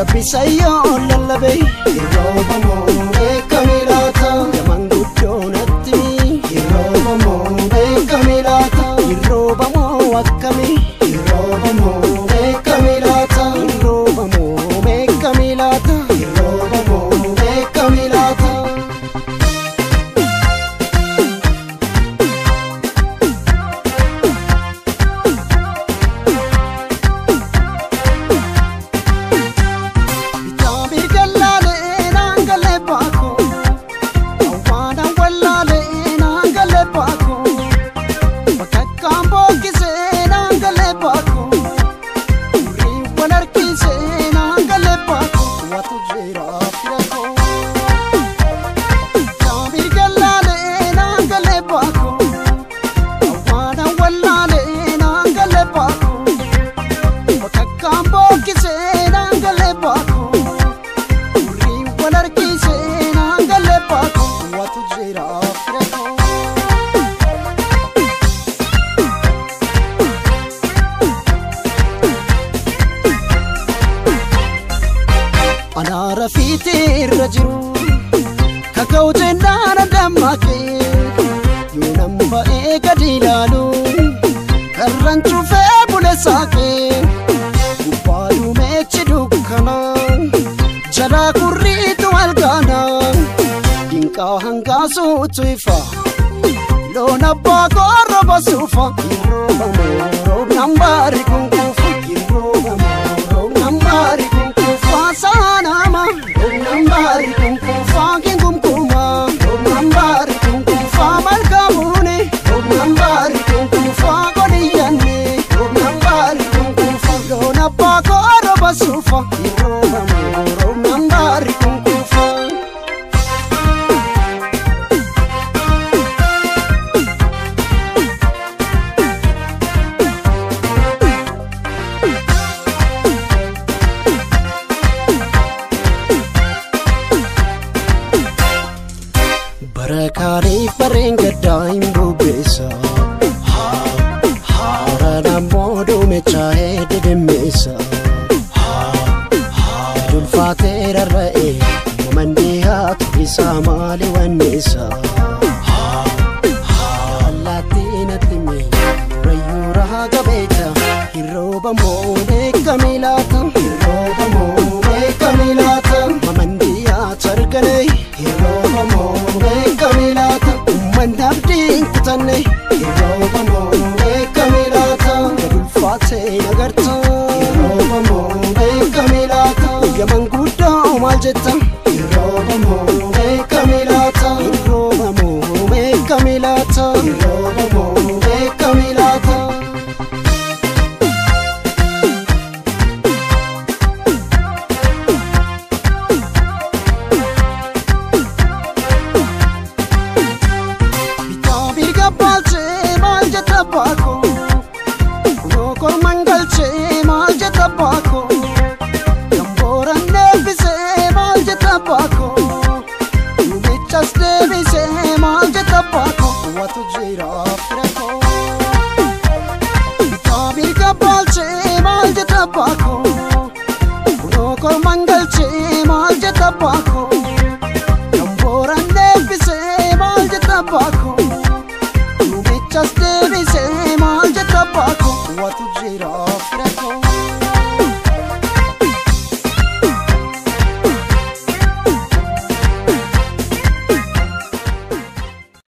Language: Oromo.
Gabbisayo lallabe Hirooba moomee kamilaata Yamanguddoonaatti Hirooba moomee kamilaata Hirooba moo akkami Hirooba moomee kamilaata Hirooba moomee kamilaata Hirooba moomee kamilaata Anara fiti rajiru kakauche nana damake yunamba ekadilalu karranchu fe bulesake upadu mechi dukkana jala kurritu algana dinka hangasu tuifa lona bagoro basufa iroba moro nambari kunkufa iroba moro nambari kunkufa sanama nambari kunkufa kingumkuma nambari kunkufa malkamune nambari kunkufa godiyane nambari kunkufa lona bagoro basufa iroba moro nambari kunkufa Barakani parengada imbubesa Harana modu mechae dedemesa Dulfatera rae Mandiha tulisa mali wanesa Latina timi Rayura gabeta Hiroba mone kamilata Hiroba mone kamilata Mamandiha chargane Hiroba mone kamilata Umandabdin kutane Hiroba mone kamilata Dulfate nagarta Hiroba mone kamilata Yamanguddo maljetta Hiroba mone kamilata Hiroba mone kamilata Hiroba mone kamilata Bako, no cormangal che mal jeta bako, tambora nevi se mal jeta bako, bichas nevi se mal jeta bako, watu gira freko. Tabi kapal che mal jeta bako, no cormangal che mal jeta bako, tambora nevi se mal jeta bako.